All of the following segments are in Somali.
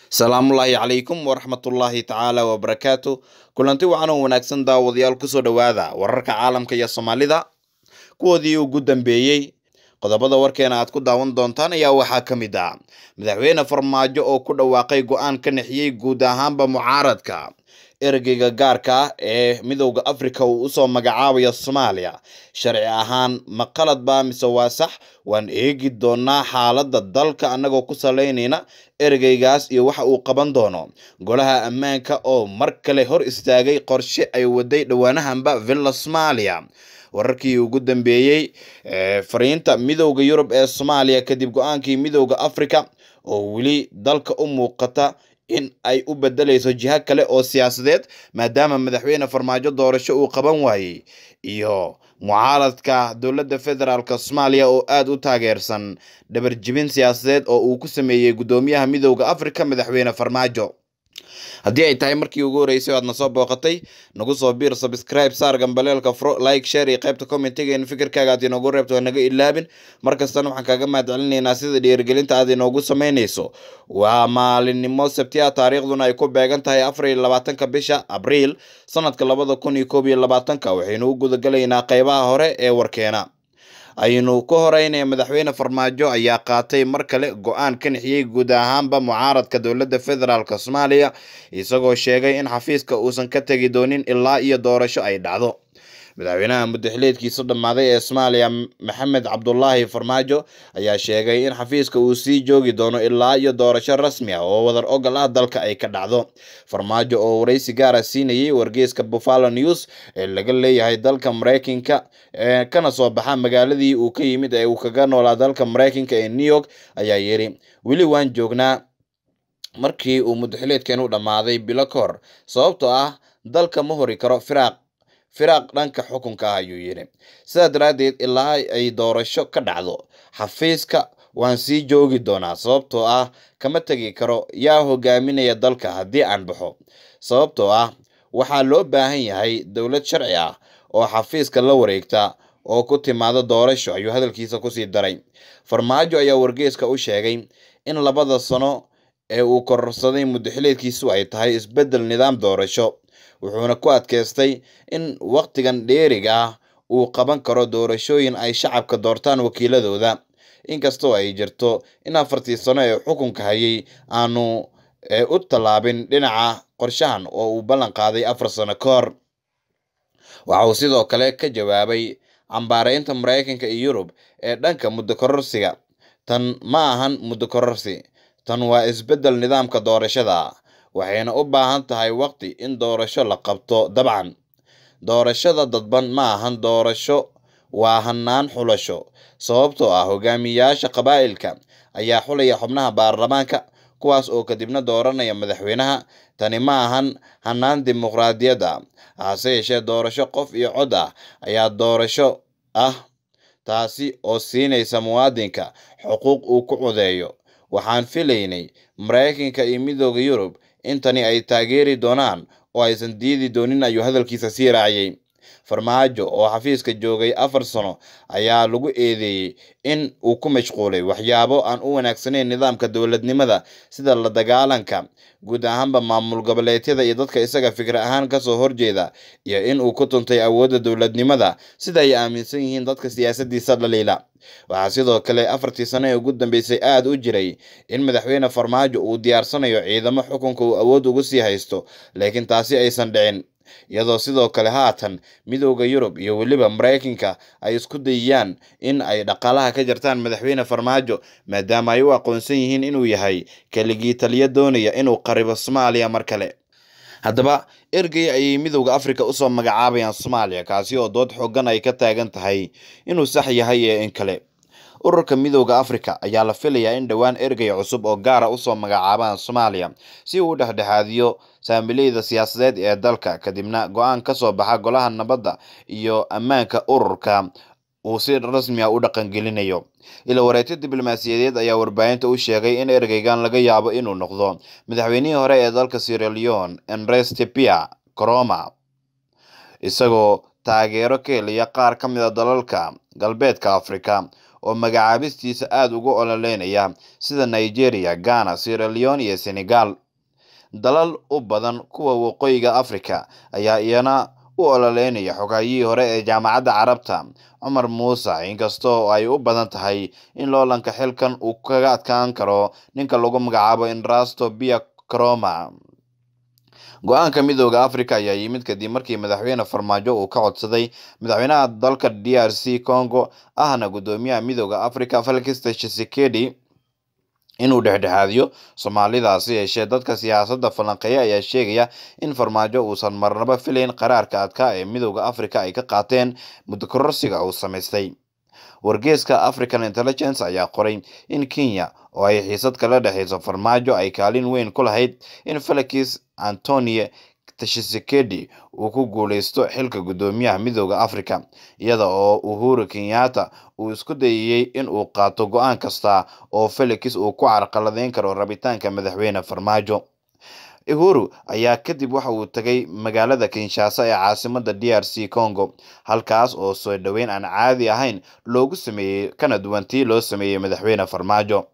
Salaamullaahi calaykum waraxmatullaahi tacaala wabarakaatu. Kulanti wacan oo wanaagsan daawadayaal kusoo dhowaada wararka caalamka iyo Soomaalida kuwoodii ugu dambeeyey. Qodobada warkeena aad ku daawan doontaan ayaa waxaa ka mid ah madaxweyne Farmaajo oo ku dhawaaqay go'aan ka nixiyey guud ahaanba mucaaradka. Ergeyga gaarka ah ee Midowga Afrika uu usoo magacaabaya Soomaaliya sharci ahaan ma qalad baa mise waa sax? Waan eegi doonaa xaaladda dalka anagoo ku saleynayna ergeygaas iyo waxa uu qaban doono. Golaha ammaanka oo mar kale hor istaagay qorshe ay waday dhawaanahanba Villa Soomaaliya. Wararkii ugu dambeeyey fariinta Midowga Yurub ee Soomaaliya kadib go'aankii Midowga Afrika oo weli dalka u muuqata in ay u bedelayso jiha kale oo siyaasadeed maadaama madaxweyne Farmaajo doorasho uu qaban waayey, iyo mucaaradka dowladda federaalka Soomaaliya oo aad u taageersan dhabar jibin siyaasadeed oo uu ku sameeyey gudoomiyaha Midowga Afrika madaxweyne Farmaajo. haddii ay tahay markii ugu horeysay aad na soo booqatay, nagu soo biir, subscribe, saar gambaleelka furo, like, share iyo qaybta commentiga in fikirkaaga aad inoogu reebto naga ilaabin. markastana waxaan kaaga mahadcelinaynaa sida dhiirigelinta aad inoogu samaynayso. waa maalinimo Sabti ah, taariikhduna ay ku beegan tahay 24 bisha Abriil sanadka 2021. waxaynu u gudagalaynaa qaybaha hore ee warkeena. aynu ku horeynaya madaxweyne Farmaajo ayaa qaatay mar kale go'aan ka nixiyey guud ahaanba mucaaradka dowladda federaalka Soomaaliya, isagoo sheegay in xafiiska uusan ka tagi doonin ilaa iyo doorasho ay dhacdo. madaxweynaha muddaxileedkiisa dhammaaday ee Soomaaliya Maxamed Cabdullaahi Farmaajo ayaa sheegay in xafiiska uu sii joogi doono ilaa iyo doorasho rasmi ah oo wadar oggol ah dalka ay ka dhacdo. Farmaajo oo wareysi gaar ah siinayay wargeyska Buffalo News ee laga leeyahay dalka Mareykanka kana soo baxa magaaladii uu ka yimid ee uu kaga noolaa dalka Mareykanka ee New York ayaa yiri, weli waan joognaa markii uu muddaxileedkeenu dhammaaday bilo ka hor, sababtoo ah dalka ma hori karo firaaq dhanka xukunka ah, ayuu yiri. sidaa daraaddeed ilaa ay doorasho ka dhacdo xafiiska waan sii joogi doonaa, sababtoo ah kama tegi karo yaa hogaaminaya dalka haddii aan baxo, sababtoo ah waxaa loo baahan yahay dowlad sharci ah oo xafiiska la wareegta oo ku timaado doorasho, ayuu hadalkiisa kusii daray. Farmaajo ayaa wargeyska u sheegay in 2 sano ee uu kororsaday muddaxileedkiisu ay tahay isbedel nidaam doorasho, wuxuuna ku adkaystay in waqtigan dheeriga ah uu qaban karo doorashooyin ay shacabka doortaan wakiiladooda, inkastoo ay jirto in 4 sano ee xukunka hayay aanu u tallaabin dhinaca qorshahan oo uu ballan qaaday 4 sano ka hor. waxa uu sidoo kale ka jawaabay cambaareynta Mareykanka iyo Yurub ee dhanka muddo kororsiga. tan ma ahan muddo kororsi, tan waa isbedel nidaamka doorashada, waxayna u baahan tahay waqti in doorasho la qabto. dabcan doorashada dadban ma ahan doorasho, waa hannaan xulasho, sababtoo ah hogaamiyayaasha qabaa'ilka ayaa xulaya xubnaha baarlamaanka, kuwaas oo kadibna dooranaya madaxweynaha. tani ma ahan hannaan dimuqraadiyad ah, hase yeeshee doorasho qof iyo cod ah ayaa doorasho ah, taasi oo siinaysa muwaadinka xuquuq uu ku codeeyo. waxaan filaynay Mareykanka iyo Midowga Yurub in tani ay taageeri doonaan oo aysan diidi doonin, ayuu hadalkiisa sii raaciyay. Farmaajo oo xafiiska joogay 4 sano ayaa lagu eedeeyey in uu ku mashquulay waxyaabo aan u wanaagsanayn nidaamka dowladnimada sida la dagaalanka guud ahaanba maamul goboleedyada iyo dadka isaga fikir ahaan kasoo horjeeda, iyo in uu ku tuntay awoodda dowladnimada sida ay aaminsan yihiin dadka siyaasadiisa dhaliila. waxaa sidoo kale 4 sano ee ugu dambeysay aad u jiray in madaxweyne Farmaajo uu diyaarsanayo ciidamo xukunka uu awood ugu sii haysto, laakiin taasi aysan dhicin, iyadoo sidoo kale haatan Midowga Yurub iyo weliba Mareykanka ay isku dayayaan in ay dhaqaalaha ka jartaan madaxweyne Farmaajo maadaama ay u aqoonsan yihiin inuu yahay keligii taliya doonaya inuu qaribo Soomaaliya mar kale. haddaba ergey ayay Midowga Afrika usoo magacaabayaan Soomaaliya, kaasi oo dood xooggan ay ka taagan tahay inuu sax yahay ee in kale. ururka Midowga Afrika ayaa la filayaa in dhowaan ergey cusub oo gaara usoo magacaabaan Soomaaliya si uu u dhexdhexaadiyo saamileyda siyaasadeed ee dalka, kadibna go'aan ka soo baxa golaha nabadda iyo ammaanka ururka uu si rasmi ah u dhaqangelinayo. ila wareegto diblomaasiyadeed ayaa warbaahinta u sheegay in ergeygan laga yaabo inuu noqdo madaxweynihii hore ee dalka Sierra Leone Enrique Pia Koroma, isagoo taageero ka helaya qaar ka mid ah dalalka galbeedka Afrika oo magacaabistiisa aad ugu ololeynaya sida Nigeria, Ghana, Sierra Leone iyo Senegal. Dalal u badan kuwa waqooyiga Afrika ayaa iyana u ololeynaya xoghaygii hore ee Jaamacadda Carabta Cumar Muuse, inkastoo ay u badan tahay in loolanka xilkan uu kaga adkaan karo ninka lagu magacaabo Enrasto Biya Koroma. Go'aanka Midowga Afrika ayaa yimid kadib markii madaxweyne Farmaajo uu ka codsaday madaxweynaha dalka DRC Congo ahna gudoomiyaha Midowga Afrika Felix Tshisekedi inuu dhexdhexaadiyo Soomaalidaasi yeeshee dadka siyaasadda falanqeeya ayaa sheegaya in Farmaajo uusan marnaba filayn qaraarka adkaa ee Midowga Afrika ay ka qaateen muddo kororsiga uu samaystay. Wargeyska African Intelligence ayaa qoray in Kenya oo ay xiisad kala dhexeyso Farmaajo ay kaalin weyn ku lahayd in Felix Antoine Tshisekedi uu ku guuleysto xilka gudoomiyaha Midowga Afrika, iyada oo Uhuru Kenyatta uu isku dayay in uu qaato go'aan kasta oo Felix uu ku carqaladeyn karo rabitaanka madaxweyne Farmaajo. Uhuru ayaa kadib waxa uu tagay magaalada Kinshasa ee caasimadda DRC Congo, halkaas oo soo dhaweyn aan caadi ahayn loogu sameeyay kana duwantii loo sameeyay madaxweyne Farmaajo.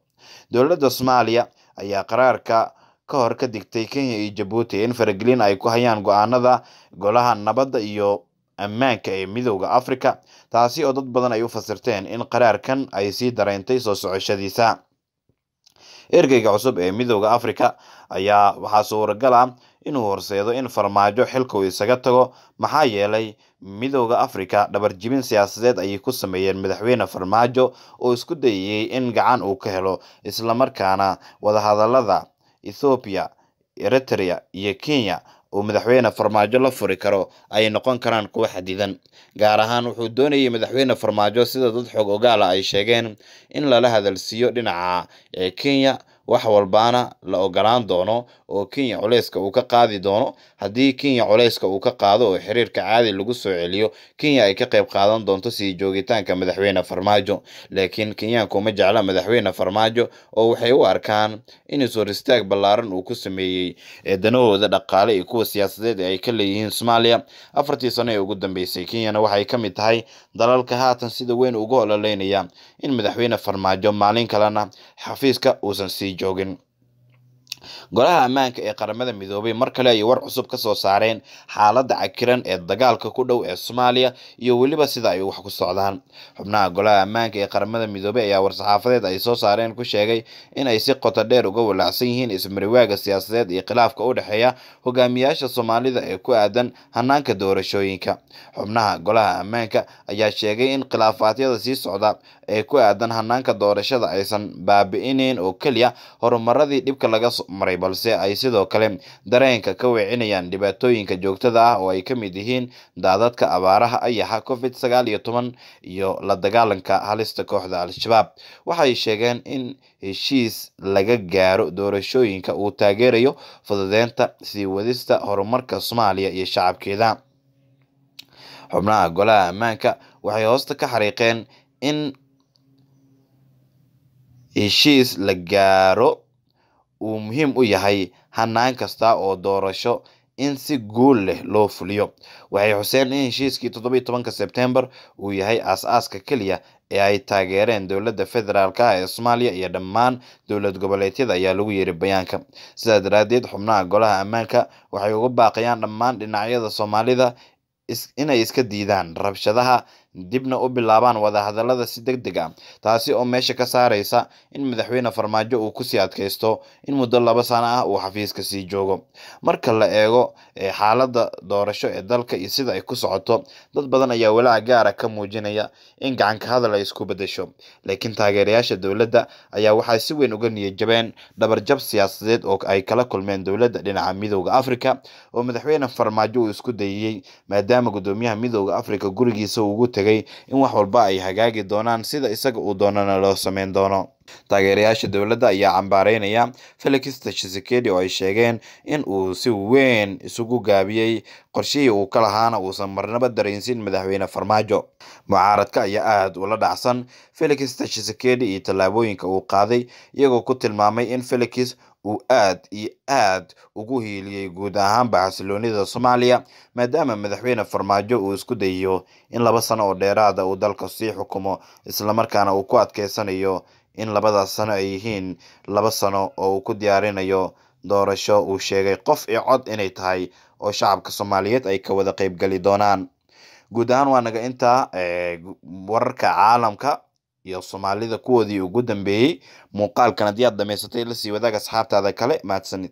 Dowladda Soomaaliya ayaa qaraarka ka hor ka digtay Kenya iyo Djibouti in faragelin ay ku hayaan go'aanada golaha nabadda iyo ammaanka ee Midowga Afrika, taasi oo dad badan ay u fasirteen in qaraarkan ay sii dareentay soo socoshadiisa. Ergeyga cusub ee Midowga Afrika ayaa waxaa suuragal ah inuu horseedo in Farmaajo xilka uu isaga tago, maxaa yeelay Midowga Afrika dhabar jibin siyaasadeed ayay ku sameeyeen madaxweyne Farmaajo oo isku dayay in gacan uu ka helo, isla markaana wadahadalada Ethiopia, Eritrea iyo Kenya oo madaxweyne Farmaajo la furi karo ay noqon karaan kuwa xadidan. Gaar ahaan wuxuu doonayay madaxweyne Farmaajo sida dad xog ogaal ay sheegeen in lala hadalsiiyo dhinaca Kenya, wax walbaana la ogolaan doono oo Kenya culeyska uu ka qaadi doono. Haddii Kenya culeyska uu ka qaado oo xiriirka caadi lagu soo celiyo, Kenya ay ka qayb qaadan doonto sii joogitaanka madaxweyne Farmaajo. Laakiin Kenyaanku ma jecla madaxweyne Farmaajo oo waxay u arkaan in soo istaag ballaaran uu ku sameeyay danahooda dhaqaale iyo kuwa siyaasadeed ee ay ka leeyihiin Soomaaliya. 4 sano ee ugu dambeysay, Kenyana waxay ka mid tahay dalalka haatan sida weyn ugu ololeynaya in madaxweyne Farmaajo maalin kalena xafiiska uusan sii joogin. Golaha ammaanka ee qaramada midoobay mar kale ay war cusub ka soo saareen xaaladda cakiran ee dagaalka ku dhow ee Soomaaliya iyo weliba sida ay wax ku socdaan. Xubnaha golaha ammaanka ee qaramada midoobay ayaa war-saxaafadeed ay soo saareen ku sheegay in ay si qoto dheer uga walaacsan yihiin ismariwaaga siyaasadeed iyo khilaafka u dhexeeya hogaamiyaasha Soomaalida ee ku aadan hanaanka doorashooyinka. Xubnaha golaha ammaanka ayaa sheegay in khilaafaadyada sii socda ee ku aadan hanaanka doorashada aysan baabi'inayn oo kaliya horumaradii dhibka laga maray, balse ay sidoo kale dareenka ka weecinayaan dhibaatooyinka joogtada ah oo ay ka mid yihiin daadadka, abaaraha, ayaxa, COVID-19 iyo la dagaalanka halista kooxda Al-Shabaab. Waxay sheegeen in heshiis laga gaaro doorashooyinka uu taageerayo fududeynta sii wadista horumarka Soomaaliya iyo shacabkeeda. Xubnaha golaha ammaanka waxay hoosta ka xariiqeen in heshiis la gaaro uu muhiim u yahay hanaan kasta oo doorasho in si guul leh loo fuliyo. Waxay xuseen in heshiiskii 17 Sebtembar uu yahay aasaaska kaliya ee ay taageereen dowladda federaalka ee Soomaaliya iyo dhammaan dowlad goboleedyada ayaa lagu yiri bayaanka. Sidaas daraadeed, xubnaha golaha ammaanka waxay uga baaqayaan dhammaan dhinacyada Soomaalida inay iska diidaan rabshadaha, dibna u bilaabaan wadahadalada si degdeg ah, taasi oo meesha ka saaraysa in madaxweyne Farmaajo uu ku sii adkaysto in muddo 2 sano ah uu xafiiska sii joogo. Marka la eego xaaladda doorasho ee dalka iyo sida ay ku socoto, dad badan ayaa walaac gaar ah ka muujinaya in gacan ka hadal ay isku bedesho. Laakiin taageerayaasha dowladda ayaa waxay si weyn uga niyad jabeen dhabarjab siyaasadeed oo ay kala kulmeen dowladda dhinaca Midowga Afrika oo madaxweyne Farmaajo uu isku dayay, maadaama gudoomiyaha Midowga Afrika gurigiisa uu ugu tagay in wax walba ay hagaagi doonaan sida isaga uu doonana loo sameyn doono. Taageerayaasha dowladda ayaa cambaareynaya Felix Tshisekedi oo ay sheegeen in uu si weyn isugu gaabiyay qorshihii uu ka lahaana uusan marnaba dareensin madaxweyne Farmaajo. Mucaaradka ayaa aad ula dhacsan Felix Tshisekedi iyo tallaabooyinka uu qaaday, iyagoo ku tilmaamay in Felix uu aad iyo aad ugu hiiliyey guud ahaanba xasiloonida Soomaaliya maadaama madaxweyne Farmaajo uu isku dayo in 2 sano oo dheeraada uu dalka sii xukumo isla markaana uu ku adkeysanayo in 2 sano ay yihiin 2 sano oo uu ku diyaarinayo doorasho uu sheegay qof iyo cod inay tahay oo shacabka Soomaaliyeed ay ka wada qayb gali doonaan. guud ahaan waa naga intaa wararka caalamka iyo Soomaalida kuwoodii ugu dambeeyay muuqaalkan haddii aad dhameysatay la sii wadaaga asxaabtaada kale mahadsanid.